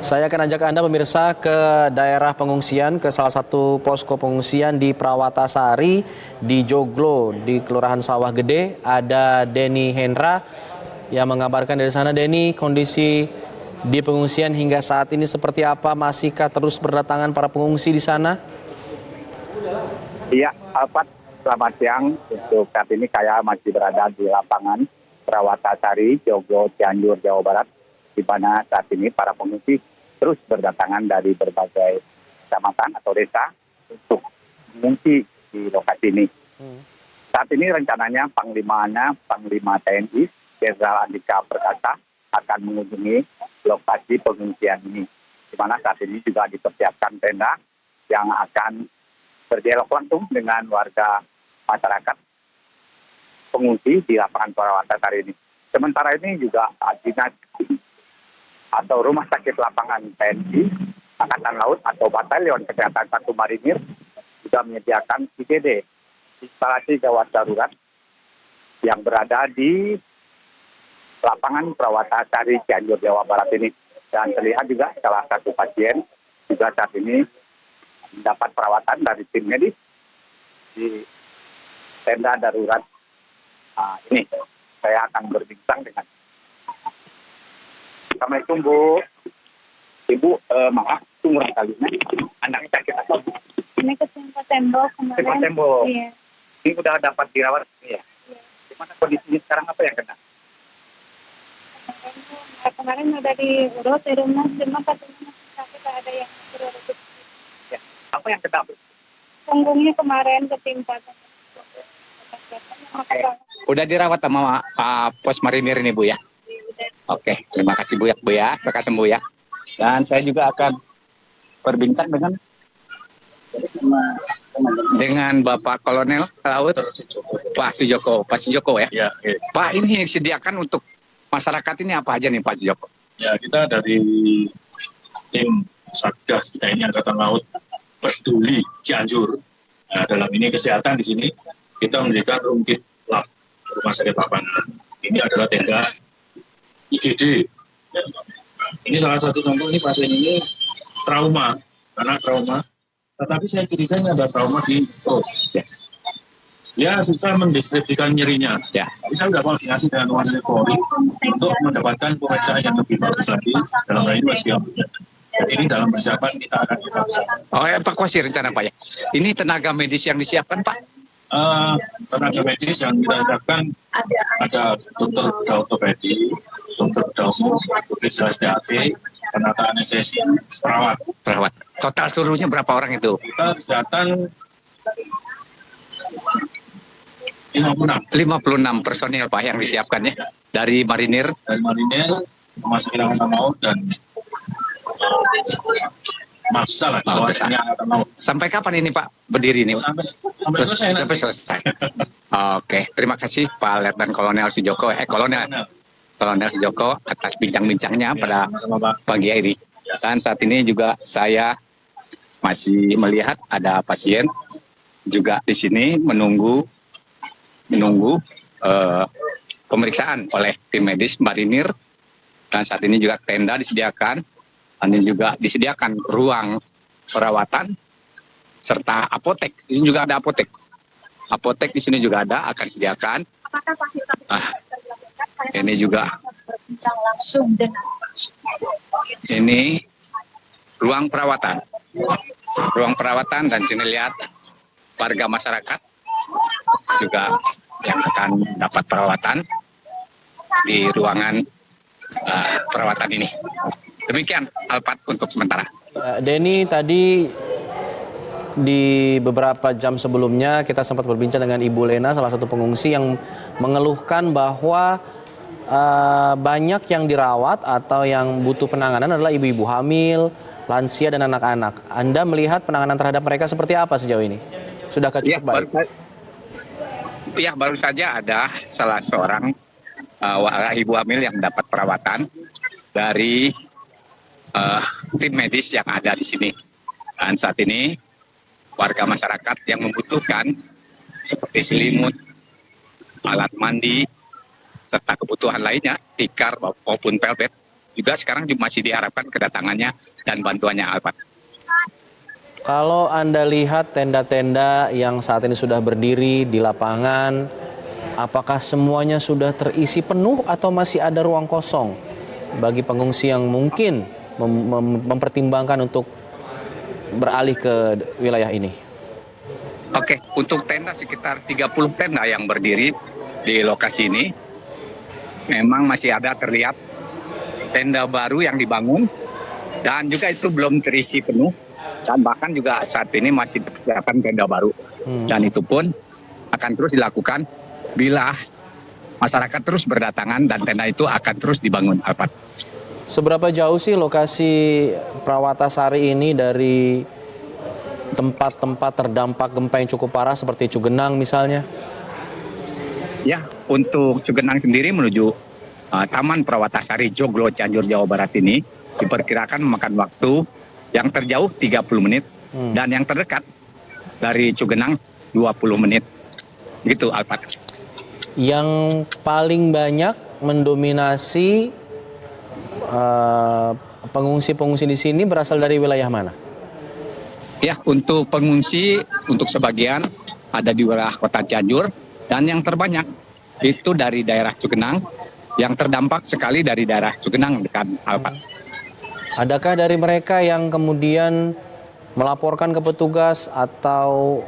Saya akan ajak Anda pemirsa ke daerah pengungsian, ke salah satu posko pengungsian di Prawatasari, di Joglo, di Kelurahan Sawah Gede. Ada Denny Hendra yang mengabarkan dari sana. Denny, kondisi di pengungsian hingga saat ini seperti apa? Masihkah terus berdatangan para pengungsi di sana? Iya, Alfat, selamat siang. Untuk saat ini saya masih berada di lapangan Prawatasari, Joglo, Cianjur, Jawa Barat, di mana saat ini para pengungsi terus berdatangan dari berbagai kecamatan atau desa untuk mengungsi di lokasi ini. Saat ini rencananya Panglima TNI, Jenderal Andika Perkasa, akan mengunjungi lokasi pengungsian ini, di mana saat ini juga dipersiapkan tenda yang akan berdialog langsung dengan warga masyarakat pengungsi di lapangan Prawatasari ini. Sementara ini juga dinas atau Rumah Sakit Lapangan TNI Angkatan Laut atau Batalion Kesehatan 1 Marinir juga menyediakan IGD, instalasi gawat darurat, yang berada di lapangan Prawatasari, Cianjur, Jawa Barat ini. Dan terlihat juga salah satu pasien juga saat ini mendapat perawatan dari tim medis di tenda darurat ini. Saya akan berbincang dengan Assalamualaikum Bu. Ibu, maaf, tunggu kalinya. Anak sakit apa? Ini ketimpa tembok kemarin. Ketimpa tembok. Iya. Ini udah dapat dirawat ya? Iya. Gimana kondisinya sekarang, apa yang kena? Kemarin udah diurut di rumah, cuma katanya masih sakit, ada yang urut. Ya. Apa yang kena? Punggungnya kemarin ketimpa. Oke. Udah dirawat sama Pos Marinir ini Bu ya? Oke, terima kasih Bu ya, terima kasih Bu ya. Dan saya juga akan berbincang dengan Bapak Kolonel Laut Pak Sujoko ya. Ya. Pak, ini yang disediakan untuk masyarakat ini apa aja nih Pak Sujoko? Ya, kita dari tim Satgas TNI Angkatan Laut Peduli Cianjur. Nah, dalam ini kesehatan di sini kita memberikan Rumkit Lab, rumah sakit lapangan. Ini adalah tenda IGD. Ya. Ini salah satu contoh, ini pasien ini trauma, karena trauma. Tetapi saya curiga ini ada trauma di perut. Ya, susah mendeskripsikan nyerinya. Ya. Tapi saya sudah koordinasi dengan Wali Polri untuk mendapatkan pemeriksaan yang lebih bagus lagi dalam hal ini masih dan ini dalam persiapan kita akan evakuasi. Oh, evakuasi rencana Pak ya. Ini tenaga medis yang disiapkan Pak? Tenaga medis yang kita siapkan ada dokter bedah ortopedi, dokter bedah umum, spesialis DAT, penata anestesi, perawat. Total seluruhnya berapa orang itu? Kita kesehatan 56 personil Pak yang disiapkan ya, dari Marinir, Rumah Sakit Angkatan Laut dan Mabes Angkatan Laut. Sampai kapan ini Pak berdiri ini? Sampai selesai. Oke, terima kasih Pak Letnan Kolonel Sujoko, Kolonel Sujoko atas bincang-bincangnya pada pagi ini. Dan saat ini juga saya masih melihat ada pasien juga di sini menunggu pemeriksaan oleh tim medis Marinir. Dan saat ini juga tenda disediakan, dan juga disediakan ruang perawatan serta apotek. Di sini juga ada apotek. Apotek di sini juga ada, akan disediakan. Ini juga ini ruang perawatan. Dan sini lihat warga masyarakat juga yang akan dapat perawatan di ruangan perawatan ini. Demikian Alpat untuk sementara. Denny, tadi di beberapa jam sebelumnya kita sempat berbincang dengan Ibu Lena, salah satu pengungsi yang mengeluhkan bahwa banyak yang dirawat atau yang butuh penanganan adalah ibu-ibu hamil, lansia dan anak-anak. Anda melihat penanganan terhadap mereka seperti apa sejauh ini? Sudahkah cukup baik? Baru saja ada salah seorang ibu hamil yang mendapat perawatan dari tim medis yang ada di sini. Dan saat ini warga masyarakat yang membutuhkan seperti selimut, alat mandi, serta kebutuhan lainnya, tikar maupun pelbet, juga sekarang masih diharapkan kedatangannya dan bantuannya, Alfat. Kalau Anda lihat tenda-tenda yang saat ini sudah berdiri di lapangan, apakah semuanya sudah terisi penuh atau masih ada ruang kosong bagi pengungsi yang mungkin mempertimbangkan untuk beralih ke wilayah ini? Oke, untuk tenda sekitar 30 tenda yang berdiri di lokasi ini, memang masih ada terlihat tenda baru yang dibangun dan juga itu belum terisi penuh. Dan bahkan juga saat ini masih dipersiapkan tenda baru. Dan itu pun akan terus dilakukan bila masyarakat terus berdatangan dan tenda itu akan terus dibangun, Alfat. Seberapa jauh sih lokasi Prawatasari ini dari tempat-tempat terdampak gempa yang cukup parah seperti Cugenang misalnya? Ya, untuk Cugenang sendiri menuju Taman Prawatasari Joglo Cianjur Jawa Barat ini diperkirakan memakan waktu yang terjauh 30 menit dan yang terdekat dari Cugenang 20 menit. Gitu, Alfat. Yang paling banyak mendominasi pengungsi-pengungsi di sini berasal dari wilayah mana? Ya, untuk pengungsi, untuk sebagian ada di wilayah Kota Cianjur dan yang terbanyak itu dari daerah Cugenang, yang terdampak sekali dari daerah Cugenang dekat Alfat. Adakah dari mereka yang kemudian melaporkan ke petugas atau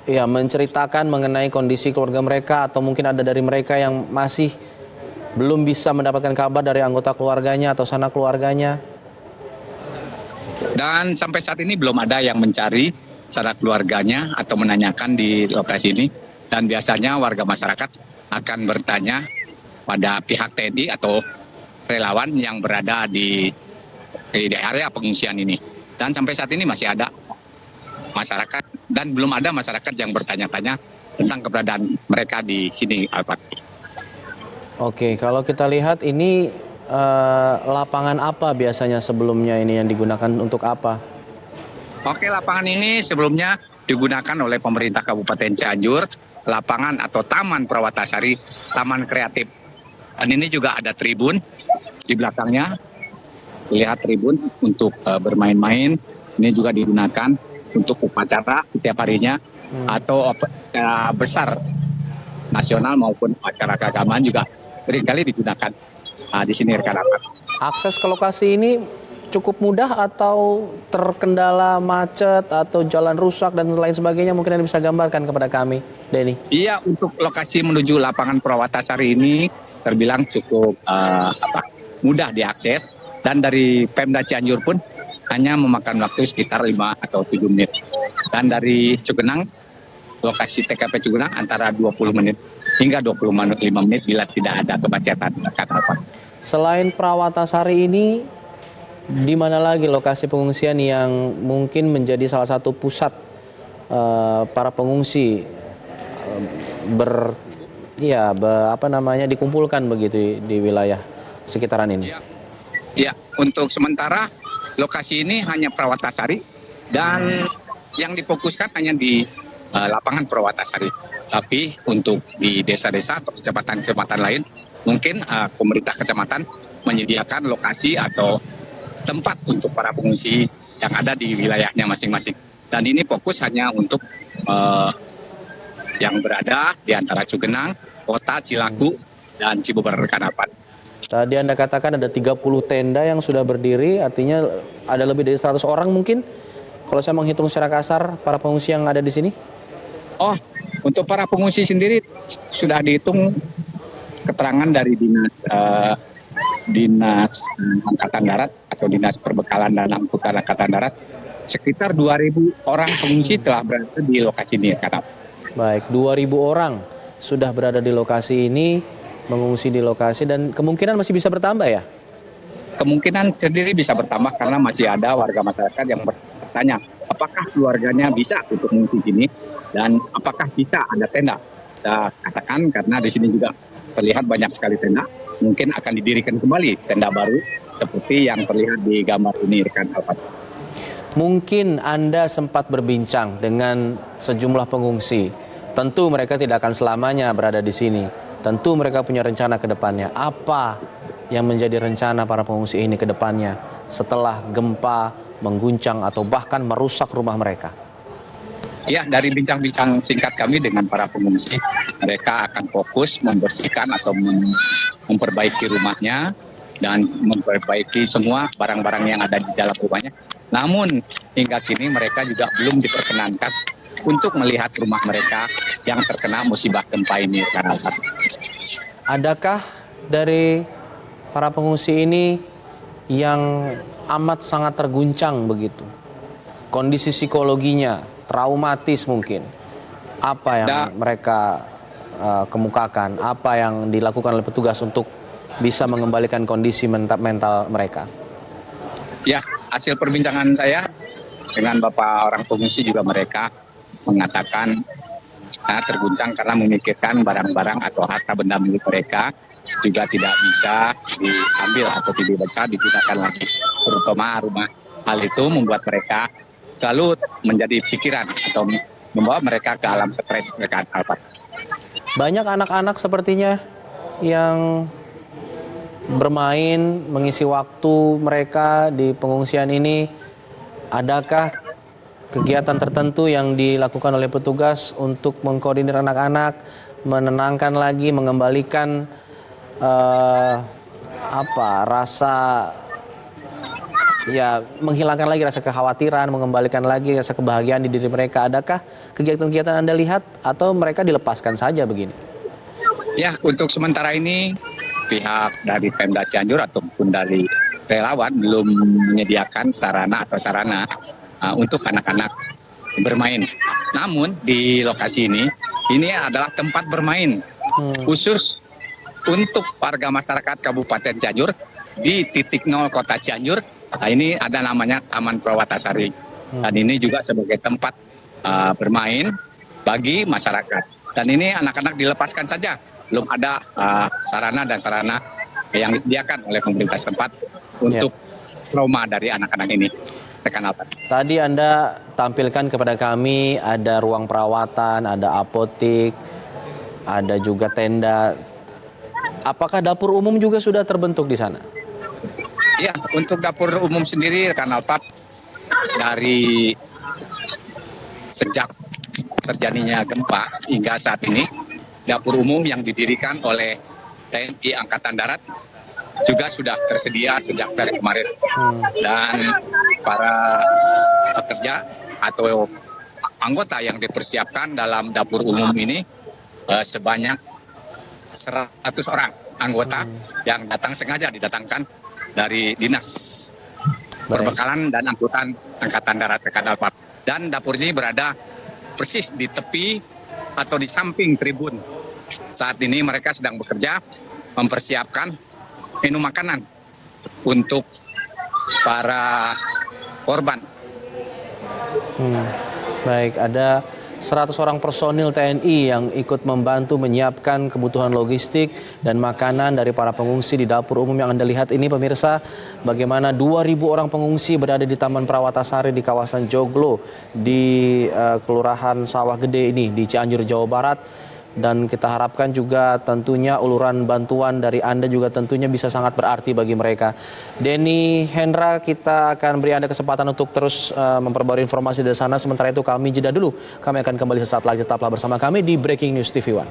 ya menceritakan mengenai kondisi keluarga mereka, atau mungkin ada dari mereka yang masih belum bisa mendapatkan kabar dari anggota keluarganya atau sanak keluarganya? Dan sampai saat ini belum ada yang mencari sanak keluarganya atau menanyakan di lokasi ini. Dan biasanya warga masyarakat akan bertanya pada pihak TNI atau relawan yang berada di area pengungsian ini. Dan sampai saat ini masih ada masyarakat dan belum ada masyarakat yang bertanya-tanya tentang keberadaan mereka di sini, Alfat. Oke, kalau kita lihat ini lapangan apa biasanya sebelumnya ini yang digunakan untuk apa? Oke, lapangan ini sebelumnya digunakan oleh pemerintah Kabupaten Cianjur, lapangan atau Taman Prawatasari, Taman Kreatif. Dan ini juga ada tribun di belakangnya. Lihat tribun untuk bermain-main. Ini juga digunakan untuk upacara setiap harinya atau acara besar nasional maupun acara keagamaan juga seringkali digunakan di sini, rekan-rekan. Akses ke lokasi ini cukup mudah atau terkendala macet atau jalan rusak dan lain sebagainya? Mungkin Anda bisa gambarkan kepada kami, Denny. Iya, untuk lokasi menuju lapangan Prawatasari ini terbilang cukup mudah diakses, dan dari Pemda Cianjur pun hanya memakan waktu sekitar 5 atau 7 menit. Dan dari Cugenang, lokasi TKP Cugenang antara 20 menit hingga 25 menit bila tidak ada kemacetan. Selain Prawatasari ini, di mana lagi lokasi pengungsian yang mungkin menjadi salah satu pusat para pengungsi dikumpulkan begitu di wilayah sekitaran ini? Ya, untuk sementara lokasi ini hanya Prawatasari dan yang difokuskan hanya di lapangan Prawatasari. Tapi untuk di desa-desa atau kecamatan-kecamatan lain, mungkin pemerintah kecamatan menyediakan lokasi atau tempat untuk para pengungsi yang ada di wilayahnya masing-masing. Dan ini fokus hanya untuk yang berada di antara Cugenang, Kota, Cilaku, dan Cibober, rekan-rekan. Tadi Anda katakan ada 30 tenda yang sudah berdiri, artinya ada lebih dari 100 orang mungkin? Kalau saya menghitung secara kasar para pengungsi yang ada di sini? Oh, untuk para pengungsi sendiri sudah dihitung keterangan dari Dinas Angkatan Darat atau Dinas Perbekalan dan Angkutan Angkatan Darat, sekitar 2.000 orang pengungsi telah berada di lokasi ini, rekan. Baik, 2.000 orang sudah berada di lokasi ini, mengungsi di lokasi, dan kemungkinan masih bisa bertambah ya? Kemungkinan sendiri bisa bertambah karena masih ada warga masyarakat yang bertanya apakah keluarganya bisa untuk mengungsi sini dan apakah bisa ada tenda. Saya katakan karena di sini juga terlihat banyak sekali tenda, mungkin akan didirikan kembali tenda baru seperti yang terlihat di gambar ini, rekan Alfat. Mungkin Anda sempat berbincang dengan sejumlah pengungsi. Tentu mereka tidak akan selamanya berada di sini. Tentu mereka punya rencana ke depannya. Apa yang menjadi rencana para pengungsi ini ke depannya setelah gempa mengguncang atau bahkan merusak rumah mereka? Ya, dari bincang-bincang singkat kami dengan para pengungsi, mereka akan fokus membersihkan atau memperbaiki rumahnya dan memperbaiki semua barang-barang yang ada di dalam rumahnya. Namun hingga kini mereka juga belum diperkenankan untuk melihat rumah mereka yang terkena musibah gempa ini. Adakah dari para pengungsi ini yang amat sangat terguncang begitu? Kondisi psikologinya traumatis mungkin. Apa yang mereka kemukakan? Apa yang dilakukan oleh petugas untuk bisa mengembalikan kondisi mental mereka? Ya, hasil perbincangan saya dengan Bapak orang pengungsi juga mereka mengatakan terguncang karena memikirkan barang-barang atau harta benda milik mereka juga tidak bisa diambil atau tidak bisa digunakan lagi terutama rumah. Hal itu membuat mereka selalu menjadi pikiran atau membawa mereka ke alam stres mereka. Banyak anak-anak sepertinya yang bermain, mengisi waktu mereka di pengungsian ini. Adakah kegiatan tertentu yang dilakukan oleh petugas untuk mengkoordinir anak-anak, menenangkan lagi, mengembalikan rasa, ya menghilangkan lagi rasa kekhawatiran, mengembalikan lagi rasa kebahagiaan di diri mereka? Adakah kegiatan-kegiatan Anda lihat atau mereka dilepaskan saja begini? Ya, untuk sementara ini pihak dari Pemda Cianjur ataupun dari relawan belum menyediakan sarana untuk anak-anak bermain. Namun di lokasi ini adalah tempat bermain khusus untuk warga masyarakat Kabupaten Cianjur di titik 0 Kota Cianjur. Nah, ini ada namanya Taman Prawatasari. Dan ini juga sebagai tempat bermain bagi masyarakat. Dan ini anak-anak dilepaskan saja. Belum ada sarana dan sarana yang disediakan oleh pemerintah setempat untuk trauma dari anak-anak ini. Tadi Anda tampilkan kepada kami ada ruang perawatan, ada apotik, ada juga tenda. Apakah dapur umum juga sudah terbentuk di sana? Ya, untuk dapur umum sendiri rekan Alpat, dari sejak terjadinya gempa hingga saat ini, dapur umum yang didirikan oleh TNI Angkatan Darat juga sudah tersedia sejak dari kemarin. Dan para pekerja atau anggota yang dipersiapkan dalam dapur umum ini sebanyak 100 orang anggota yang sengaja didatangkan dari Dinas Perbekalan dan Angkutan Angkatan Darat rekan Alpat. Dan dapur ini berada persis di tepi atau di samping tribun. Saat ini mereka sedang bekerja mempersiapkan minum makanan untuk para korban. Baik, ada 100 orang personil TNI yang ikut membantu menyiapkan kebutuhan logistik dan makanan dari para pengungsi di dapur umum yang Anda lihat ini, pemirsa. Bagaimana 2.000 orang pengungsi berada di Taman Prawatasari di kawasan Joglo di Kelurahan Sawah Gede ini di Cianjur, Jawa Barat. Dan kita harapkan juga tentunya uluran bantuan dari Anda juga tentunya bisa sangat berarti bagi mereka. Denny, Hendra, kita akan beri Anda kesempatan untuk terus memperbarui informasi dari sana. Sementara itu kami jeda dulu. Kami akan kembali sesaat lagi. Tetaplah bersama kami di Breaking News TV One.